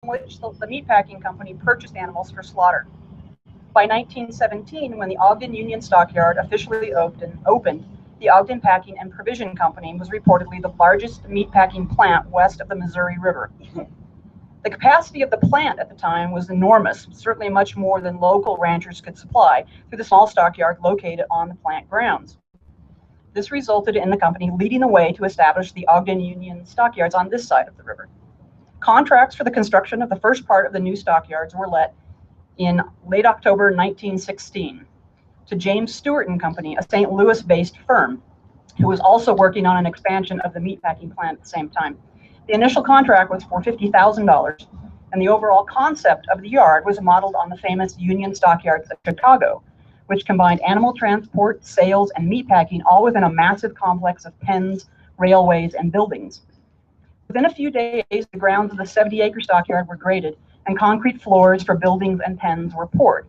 which the meatpacking company purchased animals for slaughter. By 1917, when the Ogden Union Stockyard officially opened, the Ogden Packing and Provision Company was reportedly the largest meatpacking plant west of the Missouri River. The capacity of the plant at the time was enormous, certainly much more than local ranchers could supply through the small stockyard located on the plant grounds. This resulted in the company leading the way to establish the Ogden Union Stockyards on this side of the river. Contracts for the construction of the first part of the new stockyards were let in late October 1916 to James Stewart and Company, a St. Louis-based firm, who was also working on an expansion of the meatpacking plant at the same time. The initial contract was for $50,000, and the overall concept of the yard was modeled on the famous Union Stockyards of Chicago, which combined animal transport, sales, and meatpacking all within a massive complex of pens, railways, and buildings. Within a few days, the grounds of the 70-acre stockyard were graded, and concrete floors for buildings and pens were poured.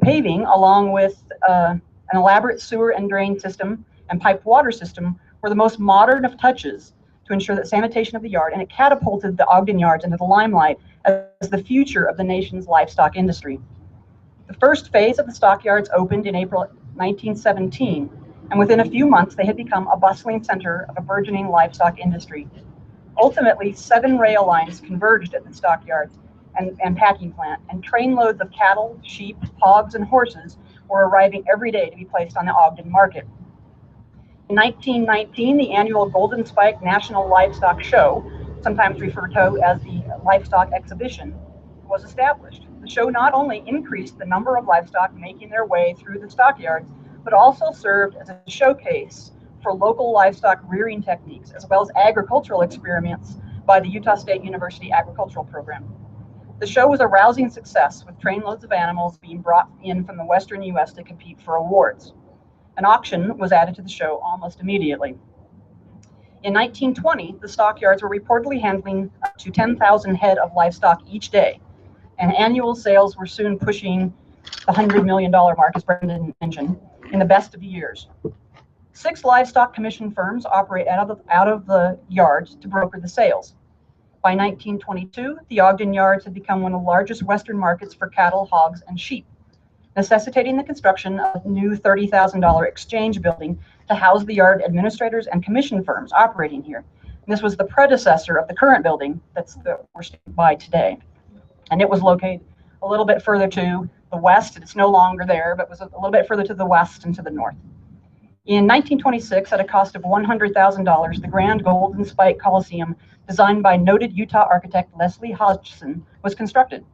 Paving, along with an elaborate sewer and drain system and piped water system, were the most modern of touches to ensure that sanitation of the yard, and it catapulted the Ogden Yards into the limelight as the future of the nation's livestock industry. The first phase of the stockyards opened in April 1917, and within a few months they had become a bustling center of a burgeoning livestock industry. Ultimately, 7 rail lines converged at the stockyards and packing plant, and trainloads of cattle, sheep, hogs, and horses were arriving every day to be placed on the Ogden market. In 1919, the annual Golden Spike National Livestock Show, sometimes referred to as the Livestock Exhibition, was established. The show not only increased the number of livestock making their way through the stockyards, but also served as a showcase for local livestock rearing techniques, as well as agricultural experiments by the Utah State University Agricultural Program. The show was a rousing success, with trainloads of animals being brought in from the western U.S. to compete for awards. An auction was added to the show almost immediately. In 1920, the stockyards were reportedly handling up to 10,000 head of livestock each day, and annual sales were soon pushing the $100 million mark, as Brendan mentioned, in the best of years. 6 livestock commission firms operate out of the yards to broker the sales. By 1922, the Ogden Yards had become one of the largest Western markets for cattle, hogs, and sheep, necessitating the construction of a new $30,000 exchange building to house the yard administrators and commission firms operating here. And this was the predecessor of the current building that we're standing by today. And it was located a little bit further to the west. It's no longer there, but was a little bit further to the west and to the north. In 1926, at a cost of $100,000, the Grand Golden Spike Coliseum, designed by noted Utah architect Leslie Hodgson, was constructed.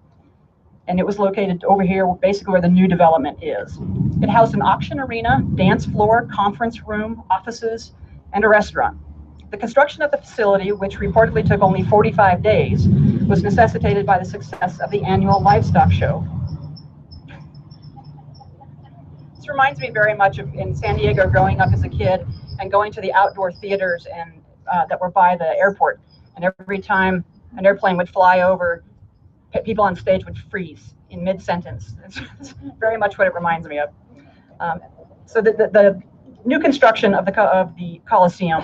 And it was located over here, basically where the new development is. It housed an auction arena, dance floor, conference room, offices, and a restaurant. The construction of the facility, which reportedly took only 45 days, was necessitated by the success of the annual livestock show. This reminds me very much of in San Diego growing up as a kid and going to the outdoor theaters and that were by the airport. And every time an airplane would fly over, people on stage would freeze in mid-sentence. It's very much what it reminds me of. So the new construction of the Coliseum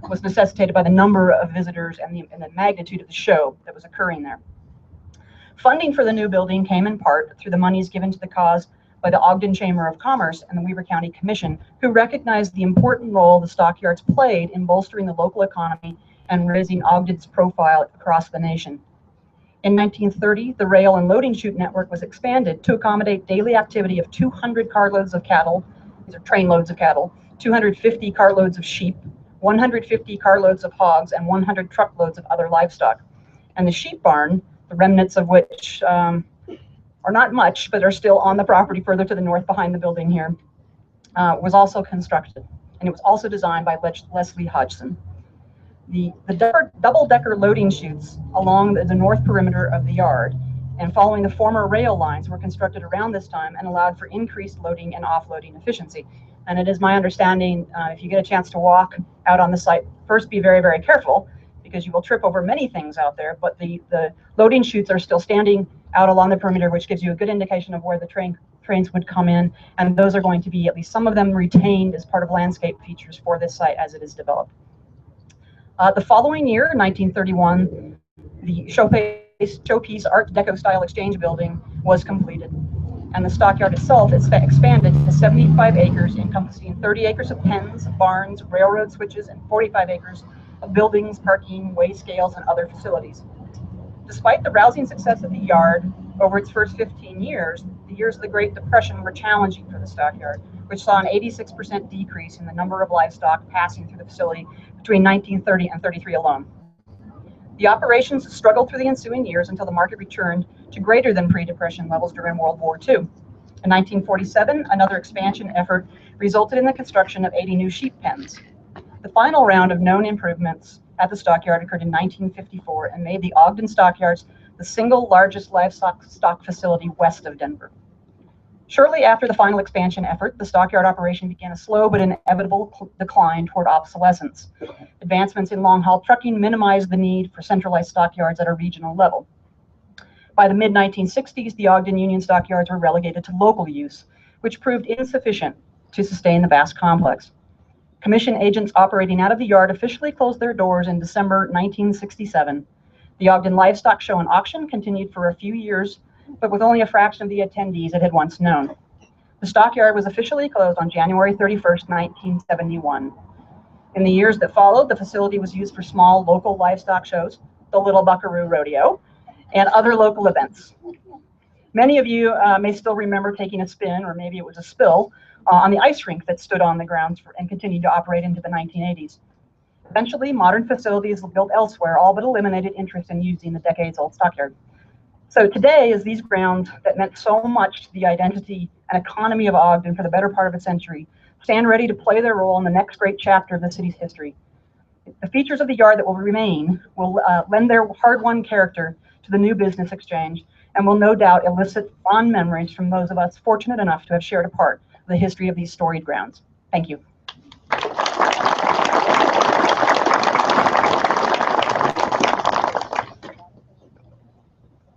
was necessitated by the number of visitors and the magnitude of the show that was occurring there. Funding for the new building came in part through the monies given to the cause by the Ogden Chamber of Commerce and the Weber County Commission, who recognized the important role the stockyards played in bolstering the local economy and raising Ogden's profile across the nation. In 1930, the rail and loading chute network was expanded to accommodate daily activity of 200 carloads of cattle, these are trainloads of cattle, 250 carloads of sheep, 150 carloads of hogs, and 100 truckloads of other livestock. And the sheep barn, the remnants of which are not much, but are still on the property further to the north behind the building here, was also constructed. And it was also designed by Leslie Hodgson. The double-decker loading chutes along the north perimeter of the yard and following the former rail lines were constructed around this time and allowed for increased loading and offloading efficiency. And it is my understanding, if you get a chance to walk out on the site, first be very, very careful because you will trip over many things out there, but the loading chutes are still standing out along the perimeter, which gives you a good indication of where the trains would come in, and those are going to be, at least some of them, retained as part of landscape features for this site as it is developed. The following year, 1931, the show paid showpiece Art Deco style exchange building was completed. And the stockyard itself is expanded to 75 acres, encompassing 30 acres of pens, barns, railroad switches, and 45 acres of buildings, parking, weigh scales, and other facilities. Despite the rousing success of the yard over its first 15 years, the years of the Great Depression were challenging for the stockyard, which saw an 86% decrease in the number of livestock passing through the facility between 1930 and 33 alone. The operations struggled through the ensuing years until the market returned to greater than pre-Depression levels during World War II. In 1947, another expansion effort resulted in the construction of 80 new sheep pens. The final round of known improvements at the stockyard occurred in 1954 and made the Ogden Stockyards the single largest livestock stock facility west of Denver. Shortly after the final expansion effort, the stockyard operation began a slow but inevitable decline toward obsolescence. Advancements in long-haul trucking minimized the need for centralized stockyards at a regional level. By the mid-1960s, the Ogden Union stockyards were relegated to local use, which proved insufficient to sustain the vast complex. Commission agents operating out of the yard officially closed their doors in December 1967. The Ogden Livestock Show and Auction continued for a few years, but with only a fraction of the attendees it had once known. The stockyard was officially closed on January 31st, 1971. In the years that followed, the facility was used for small local livestock shows, the Little Buckaroo Rodeo, and other local events. Many of you may still remember taking a spin, or maybe it was a spill, on the ice rink that stood on the grounds and continued to operate into the 1980s. Eventually, modern facilities built elsewhere all but eliminated interest in using the decades-old stockyard. So today, as these grounds that meant so much to the identity and economy of Ogden for the better part of a century stand ready to play their role in the next great chapter of the city's history. The features of the yard that will remain will lend their hard-won character to the new business exchange and will no doubt elicit fond memories from those of us fortunate enough to have shared a part of the history of these storied grounds. Thank you.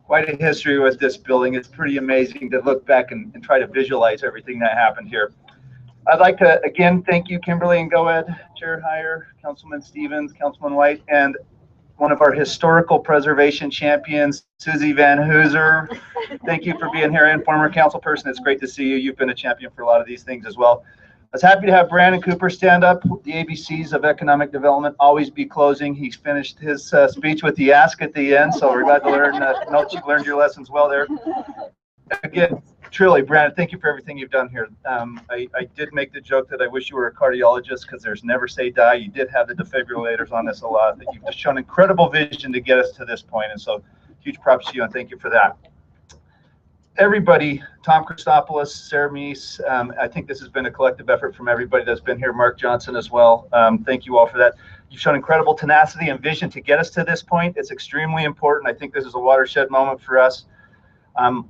Quite a history with this building. It's pretty amazing to look back and try to visualize everything that happened here. I'd like to again thank you, Kimberly and GOED, Chair Hyer, Councilman Stevens, Councilman White, and one of our historical preservation champions, Susie Van Hooser. Thank you for being here, and former council person. It's great to see you. You've been a champion for a lot of these things as well. I was happy to have Brandon Cooper stand up. The ABCs of economic development always be closing. He finished his speech with the ask at the end, so we're glad to learn that you've learned your lessons well there. Again, truly, Brandon, thank you for everything you've done here. I did make the joke that I wish you were a cardiologist because there's never say die. You did have the defibrillators on this a lot. That you've just shown incredible vision to get us to this point, and so huge props to you and thank you for that. Everybody, Tom Christopoulos, Sarah Meese, I think this has been a collective effort from everybody that's been here, Mark Johnson as well. Thank you all for that. You've shown incredible tenacity and vision to get us to this point. It's extremely important. I think this is a watershed moment for us.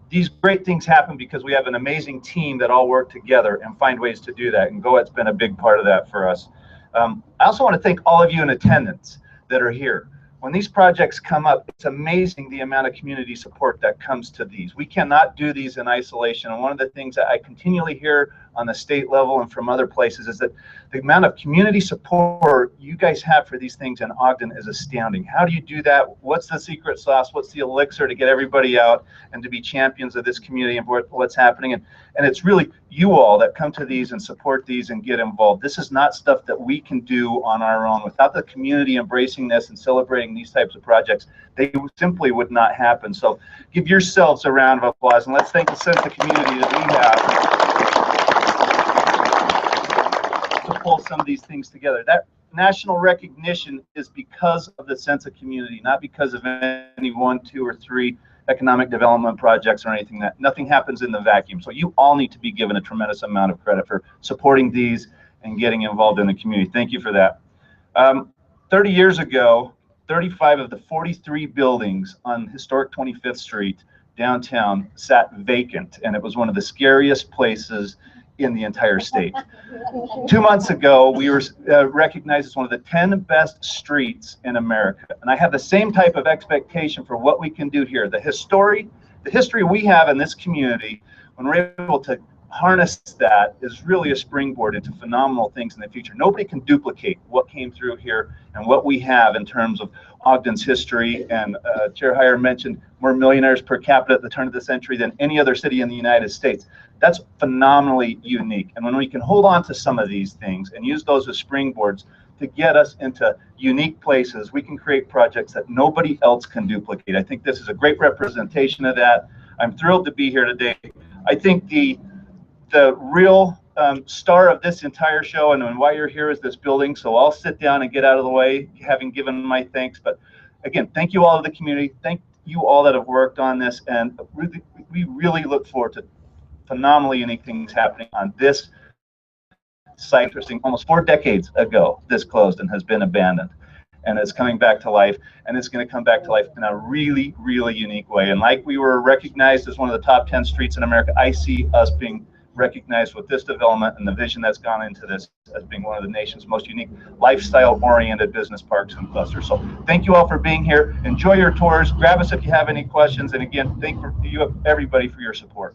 These great things happen because we have an amazing team that all work together and find ways to do that, and GOED's been a big part of that for us. I also want to thank all of you in attendance that are here. When these projects come up, it's amazing the amount of community support that comes to these. We cannot do these in isolation. And one of the things that I continually hear on the state level and from other places is that the amount of community support you guys have for these things in Ogden is astounding. How do you do that? What's the secret sauce? What's the elixir to get everybody out and to be champions of this community and what's happening? And it's really you all that come to these and support these and get involved. This is not stuff that we can do on our own. Without the community embracing this and celebrating these types of projects, they simply would not happen. So give yourselves a round of applause and let's thank the sense of community that we have to pull some of these things together. That national recognition is because of the sense of community, not because of any 1, 2, or 3 economic development projects or anything. That nothing happens in the vacuum. So you all need to be given a tremendous amount of credit for supporting these and getting involved in the community. Thank you for that. 30 years ago, 35 of the 43 buildings on historic 25th Street downtown sat vacant, and it was one of the scariest places in the entire state. 2 months ago, we were recognized as one of the 10 best streets in America. And I have the same type of expectation for what we can do here. The history we have in this community, when we're able to harness that is really a springboard into phenomenal things in the future. Nobody can duplicate what came through here and what we have in terms of Ogden's history. And Chair Hyer mentioned more millionaires per capita at the turn of the century than any other city in the United States. That's phenomenally unique. And when we can hold on to some of these things and use those as springboards to get us into unique places, we can create projects that nobody else can duplicate. I think this is a great representation of that. I'm thrilled to be here today. I think the real star of this entire show and why you're here is this building. So I'll sit down and get out of the way, having given my thanks. But again, thank you all to the community. Thank you all that have worked on this. And we really look forward to phenomenally unique things happening on this site. Interesting, almost 4 decades ago, this closed and has been abandoned. And it's coming back to life, and it's going to come back to life in a really, really unique way. And like we were recognized as one of the top 10 streets in America, I see us being recognized with this development and the vision that's gone into this as being one of the nation's most unique lifestyle-oriented business parks and clusters. So thank you all for being here. Enjoy your tours. Grab us if you have any questions. And again, thank you everybody for your support.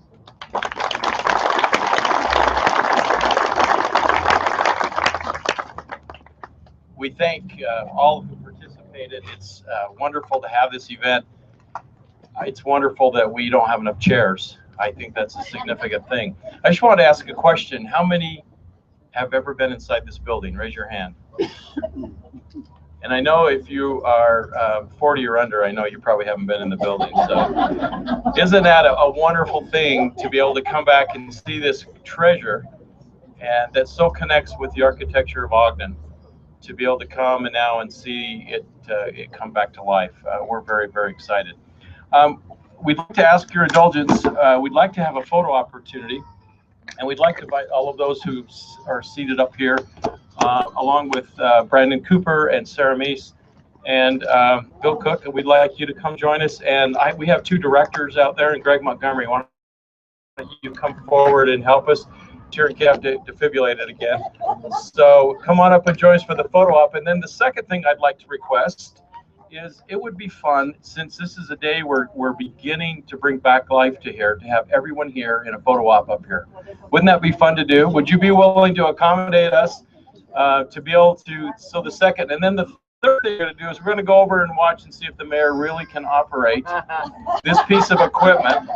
We thank all who participated. It's wonderful to have this event. It's wonderful that we don't have enough chairs. I think that's a significant thing. I just wanted to ask a question. How many have ever been inside this building? Raise your hand. And I know if you are 40 or under, I know you probably haven't been in the building. So isn't that a wonderful thing to be able to come back and see this treasure, and that so connects with the architecture of Ogden, to be able to come and now and see it come back to life. We're very, very excited. We'd like to ask your indulgence. We'd like to have a photo opportunity, and we'd like to invite all of those who are seated up here, along with Brandon Cooper and Sarah Meese and Bill Cook, and we'd like you to come join us. And we have 2 directors out there, and Greg Montgomery. Why don't you come forward and help us? Sheri have defibrillated again. So come on up and join us for the photo op. And then the second thing I'd like to request is, it would be fun, since this is a day where we're beginning to bring back life to here, to have everyone here in a photo op up here. Wouldn't that be fun to do? Would you be willing to accommodate us to be able to? So the second, and then the third thing we're going to do is we're going to go over and watch and see if the mayor really can operate this piece of equipment.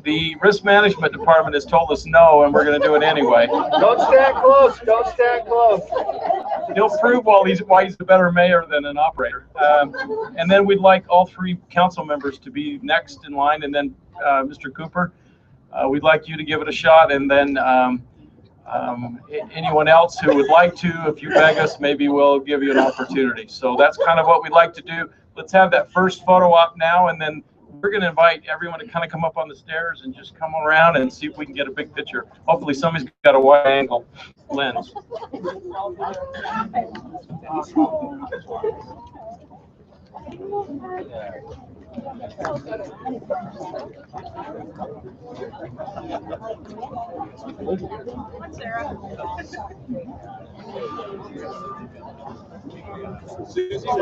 The risk management department has told us no, and we're going to do it anyway. Don't stand close. Don't stand close. He'll prove why he's a better mayor than an operator. And then we'd like all 3 council members to be next in line, and then Mr. Cooper, we'd like you to give it a shot, and then anyone else who would like to, if you beg us, maybe we'll give you an opportunity. So that's kind of what we'd like to do. Let's have that first photo op now, and then we're going to invite everyone to kind of come up on the stairs and just come around and see if we can get a big picture. Hopefully somebody's got a wide angle lens. Sarah. Susie, all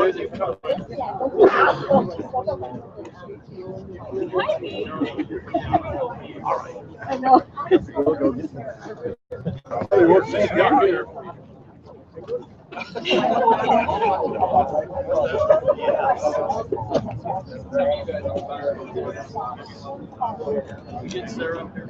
right. I know. We get Sarah up here.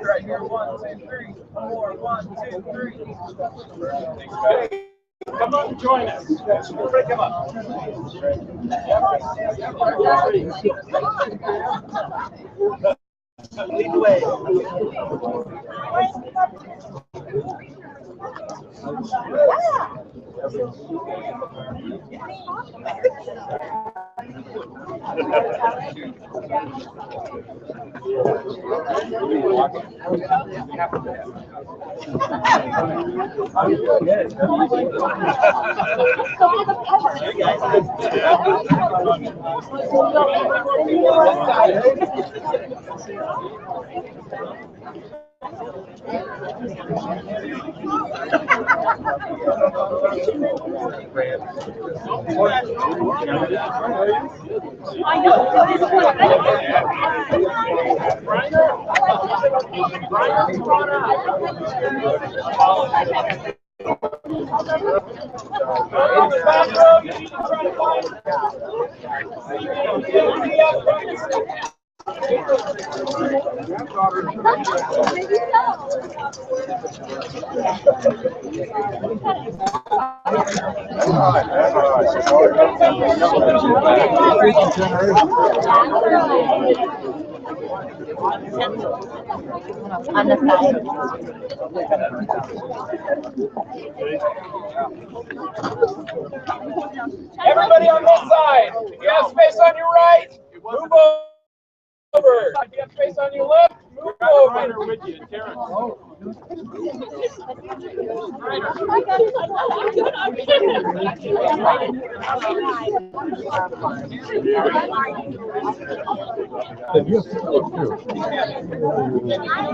Right here, 1, 2, 3. More, 1, 2, 3. Come on, join us. Everybody come up. Lead the way. On the side. Everybody on this side. If you have space on your right, move over. If you have space on your left, move over. With you,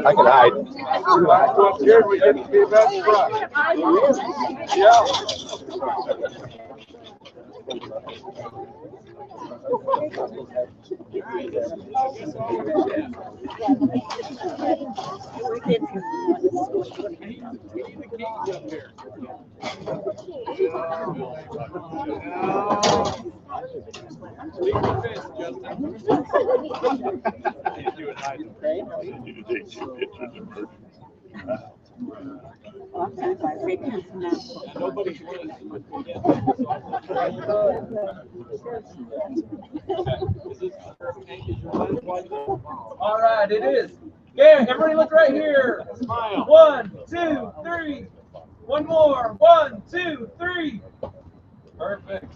I can hide. Here we get to be best friends. Yeah. All right, it is. Yeah, everybody look right here. Smile. 1, 2, 3. One more. 1, 2, 3. Perfect.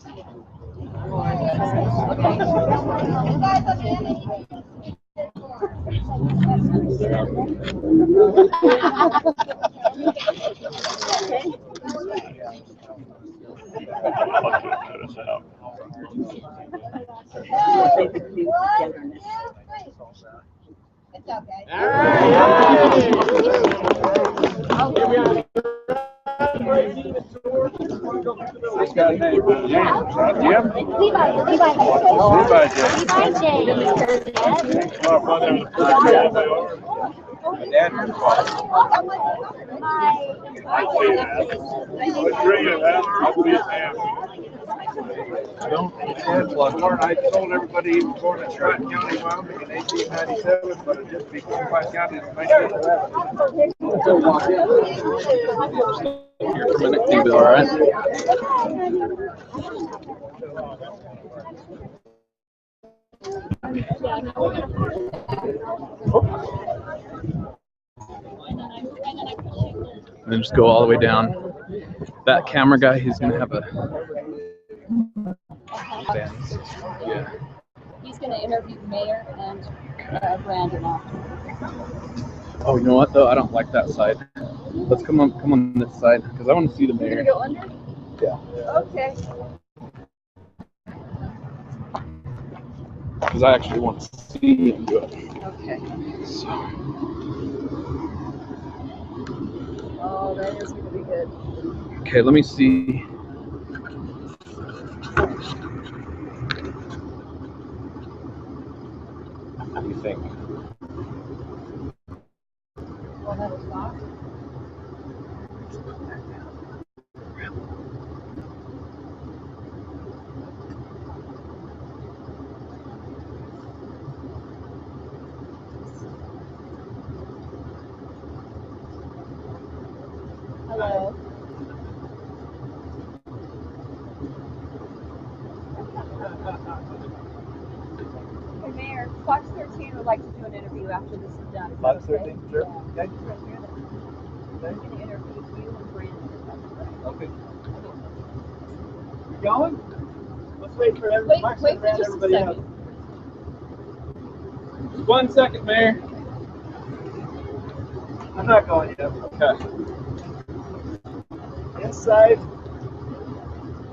It's okay. All right. This guy's name. Jim? Levi Dad. I told everybody he was born in Tryon County, Wyoming in 1897, but it just became Tryon County in 1911. Here for a minute, Kimbery, all right? And then just go all the way down. That camera guy, he's gonna have a stands. Yeah. He's going to interview the mayor and Brandon after. Oh, you know what though? I don't like that side. Let's come on this side because I want to see the mayor. Go under? Yeah. Okay. Because I actually want to see him do it. Okay. So. Oh, that is going to be good. Okay, let me see. What do you think? Hello. Hey, Mayor, Fox 13 would like to do an interview after this is done. Fox 13, sure. Okay. We're going to interview you and Brandon. Okay. You going? Let's wait for Wait, Mark's wait gonna for round just a everybody up. second. 1 second, Mayor. I'm not going yet. Okay.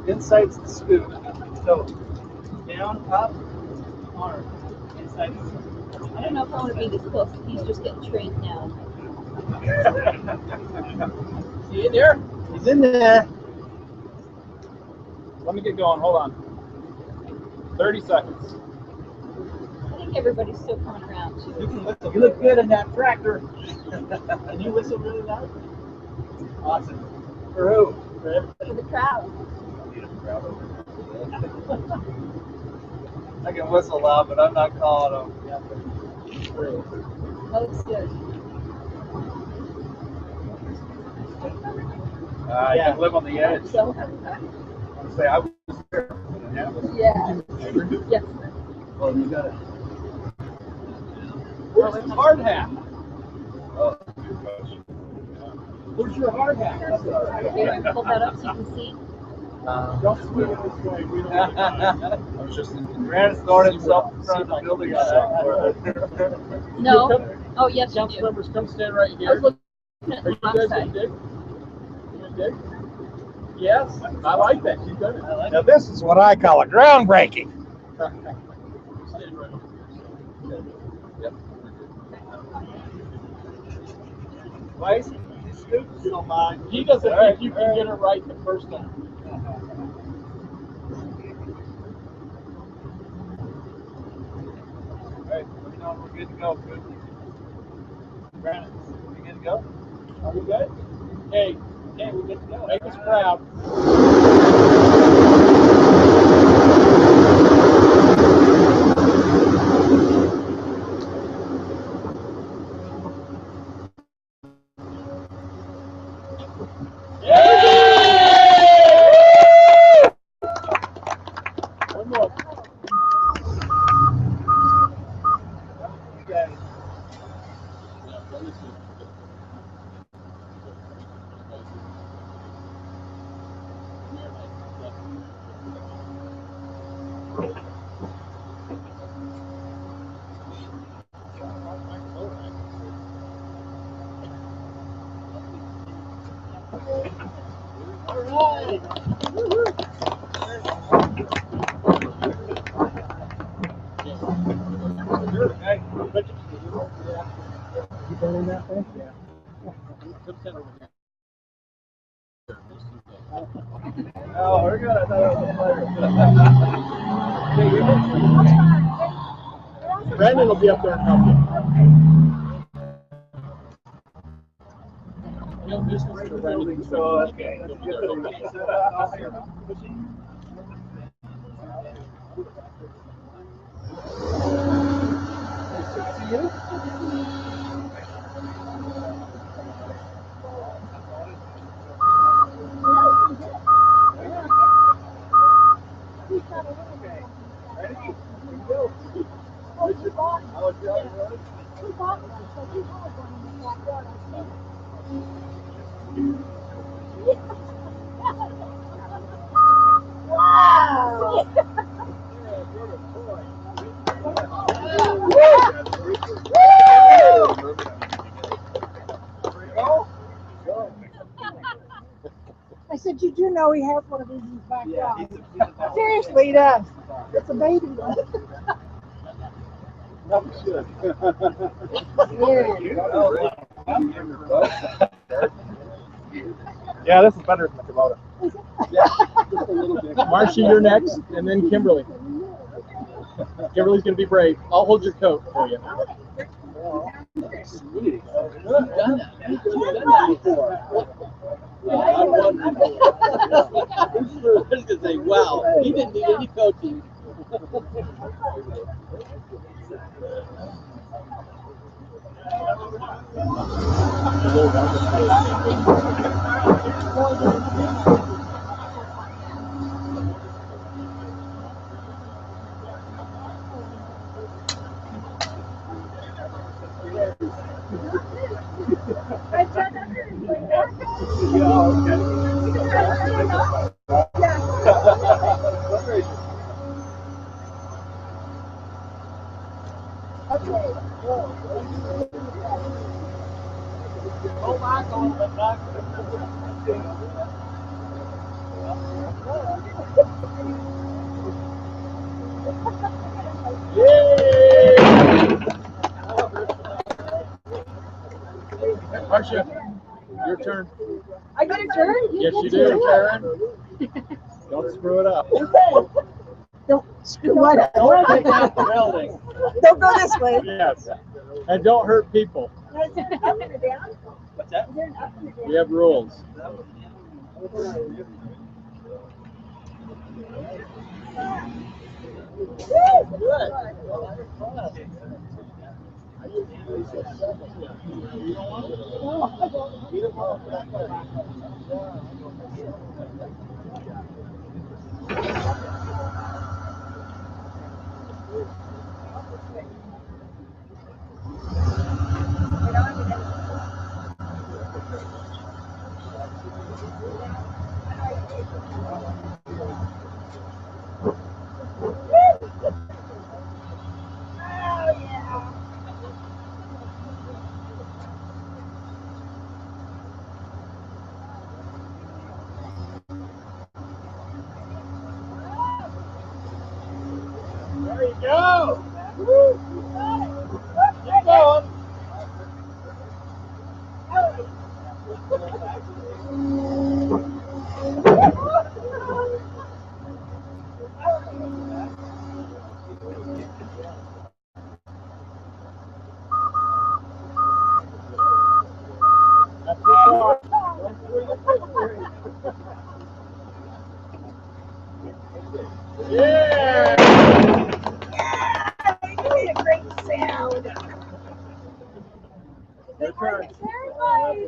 Inside's the scoop. So down, up, arm. Inside is I don't know if I want to be this close. He's just getting trained now. See you there? He's in there. Let me get going. Hold on. 30 seconds. I think everybody's still coming around too. You look good in that tractor. Can you whistle really loud? Awesome. For who? For everybody. For the crowd. I can whistle loud, but I'm not calling them. That looks good. You can live on the edge. So, Say I was there. yeah. Yes. Well, you got it. Where's the hard hat? Oh. Where's your hard hat? Okay, I'm pull that up so you can see. Don't swing it this way. We don't I was just thinking. Brandon started himself in front of the building. No. Oh, yes, you Council do. members, come stand right I was here. looking at Are the you wrong guys side. gonna dig? You gonna dig? Yes, I like that. Keep doing it. Now this is what I call a groundbreaking. Stand right over here. Yep. Vice, scoops don't mind. He doesn't think you can get it right the first time. All right, let me know when we're good to go. Good. Brandon, we good to go? Are we good? Hey, Okay, we're good to go. make us proud. One more. You guys. Hey, you burning that thing? Yeah. Oh, we're good. I thought it was a player. Brandon will be up there and help you. No, this is for Brandon. So, okay. See you? I said, you do know he has one of these in his backyard. Seriously, he does. It's a baby one. Yeah, this is better than the Kubota. Just a little bit. Marcia, you're next, and then Kimberly. Kimberly's gonna be brave. I'll hold your coat for you. You've done that before. I was gonna say, wow, he didn't need any coaching. Okay. Go back a little bit, back. Yay! Marcia, your turn. I got a turn? Yes, you do, Karen. Don't screw it up. Okay. Don't screw what up. Don't take out the building. Don't go this way. Yes. And don't hurt people. Is there an up and a down? What's that? Is there an up and a down? We have rules. There you go. Keep going. That's it. Yeah! You made a great sound. Your turn.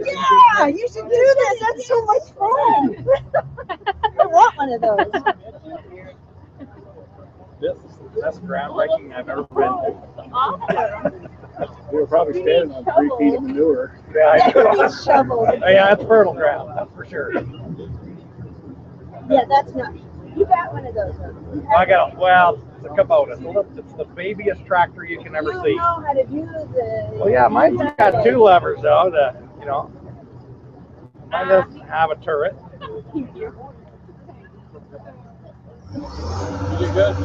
Yeah, you should do this. That's so much fun. I want one of those. This is the best groundbreaking I've ever been to. Awesome. We were probably standing on 3 feet of manure. Yeah, Shovel. yeah, that's fertile ground, that's for sure. Yeah, that's not. You got one of those. I got, well, it's a Kubota. It's the babyest tractor you can ever You see. know how to do the. Well, yeah, mine's got 2 levers though. You know, mine doesn't have a turret. You did good.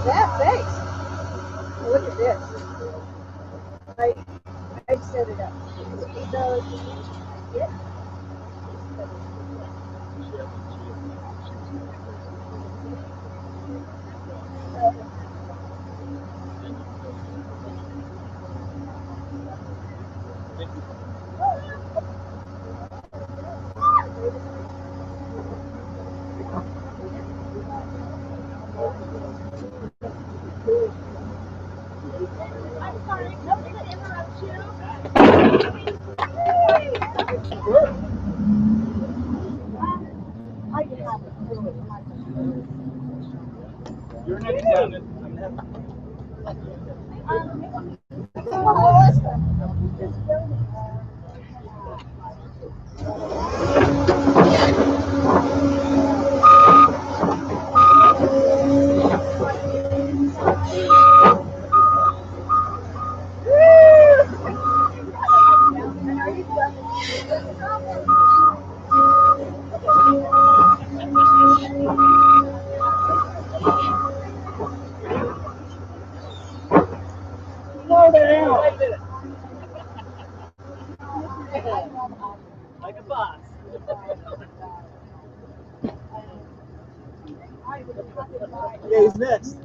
Yeah, thanks. Look at this. I've set it up. So, yeah. I'm sorry, nothing to interrupt you. I can have it really. You're next down. Slow down. Like a boss. Yeah, he's next.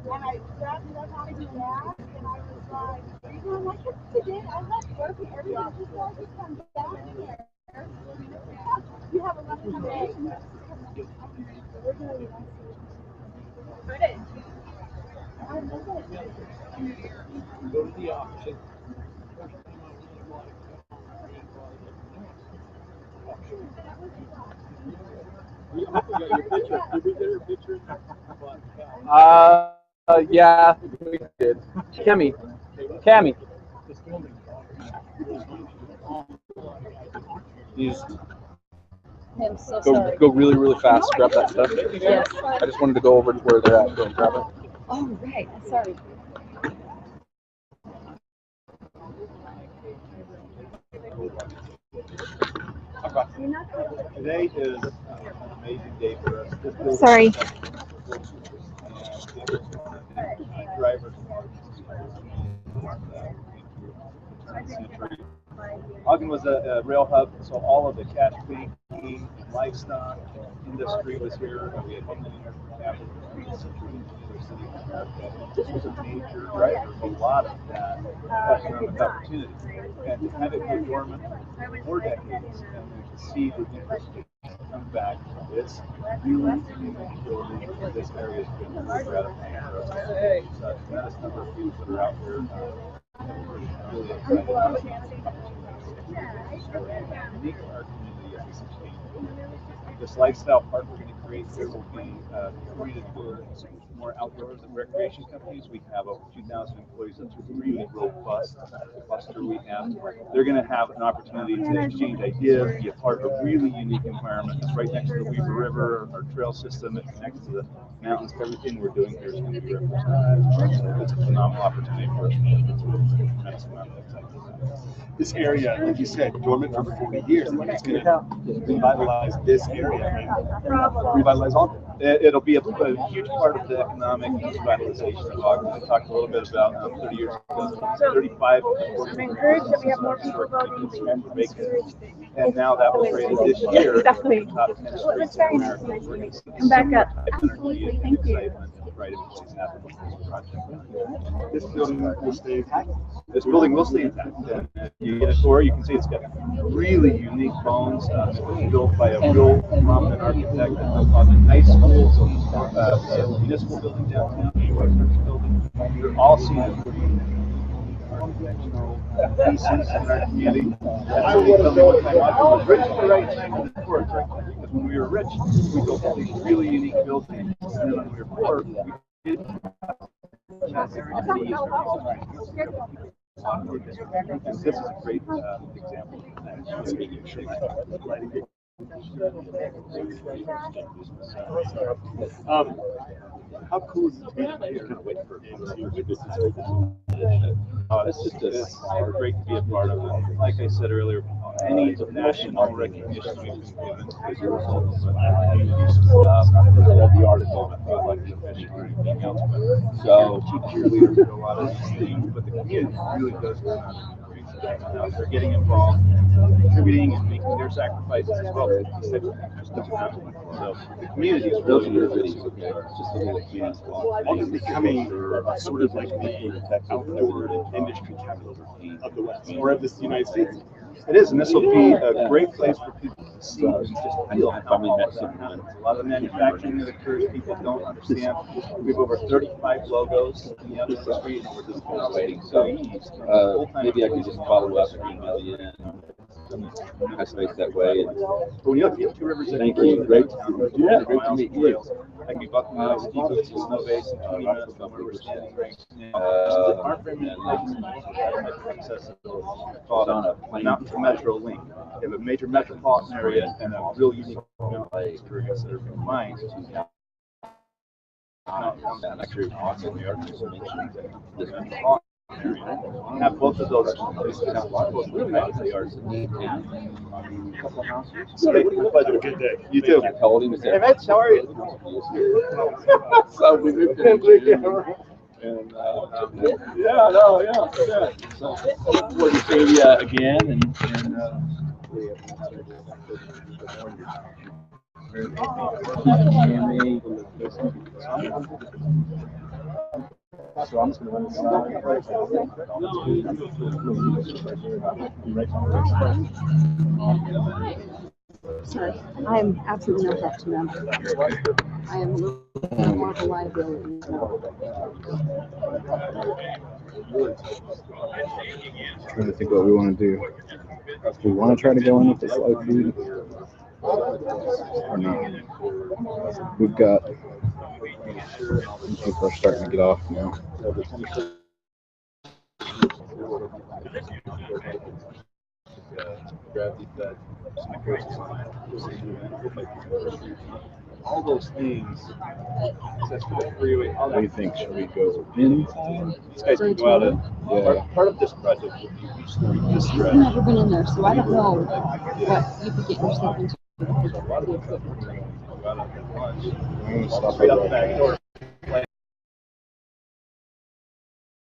And I grabbed it up out of his bag, and I was like, are you going like this today? I'm not joking. Everybody just wants to come down here. You have a lovely day. Go to the auction. Yeah, we did. Cammy. Used. I'm so Go, sorry. go really, really fast. Grab that stuff. Yes. I just wanted to go over to where they're at. Go and grab it. Oh, right. I'm sorry. Today is an amazing day for us. Sorry. Drivers. Ogden was a rail hub, so all of the cash banking, livestock industry was here. We had $1 million capital. This was a major driver of a lot of that economic opportunity. And to have it go dormant for 4 decades and then to see the interest come back, it's really building this area has been really gratifying for us. There's a tremendous number of people that are out there really excited about it. Unique to our community at this exchange. This lifestyle park we're going to create here will be created for more outdoors and recreation companies. We have over 2,000 employees. That's a really robust cluster we have. They're going to have an opportunity to exchange ideas, be a part of a really unique environment. It's right next to the Weaver River, our trail system. It connects to the mountains. Everything we're doing here is going to be represented. So it's a phenomenal opportunity for us. It's a tremendous amount of excitement. This area, like you said, dormant for 40 years. And it's going to revitalize this area, revitalize all. It'll be a huge part of the economic revitalization of Ogden. I talked a little bit about 30 years ago, 35. I'm encouraged that we have more people voting. And now that was rated this year. Exactly. Top 10 streets in America. Come back up. Absolutely, thank you. This building will stay intact. This building will stay intact. And you get a tour, you can see it's got really unique bones. It was built by a real prominent architect that built on the high school, municipal building downtown, building. You're all seeing it. Pieces in our community. I would have known if I was rich at the right time in the court, right? Because when we were rich, we built all these really unique buildings. And then when we were poor, we did. And this is a great example. How cool is it to be here? It's great to be a part of it. Like I said earlier, any national recognition we've been given is a result of the article that felt like the official or anything else. So cheap cheerleaders do a lot of these things, but the community really does come out and increase. They're getting involved, contributing, and making their sacrifices as well. These types of things just don't happen. So the community is really Ogden's becoming sort of like the outdoor industry capital of the West, or of the United States. It is, and this will be a great place for people to see and just feel how all of that happens. A lot of the manufacturing that occurs, people don't understand. We have over 35 logos in the industry, and we're just waiting. So Maybe I can just follow up and email you in. Touch base that way. And when you look at Two Rivers, thank you. Great. Yeah, great to meet you. I can be bucking those to snow base in 20 minutes from where we're standing right now. Aren't very many places accessible called Mountain to Metro Link. They have a major metropolitan area and a real unique amount of experience that are combined. Actually, awesome. New York just mentioned this have both of those really nice yards. Great pleasure. Good day. You too. How old is Hey Mitch, how are you? So we moved in and yeah. So look forward to seeing you again and so I'm just going to Sorry. I am absolutely not that to them. I am a little more of a liability. Trying to think what we want to do. Do we want to try to go in with the slow food or not? We've got people are starting to get off now. gravity fed, psychosis, all those things. Access to the freeway. What do you think? Should we go inside? These guys can go out and part of this project will be restoring this I've stretch. never been in there, so I don't know what you could get yourself into. So a lot of the stuff we're going to go out at lunch. I'm gonna stop Straight right out the back door.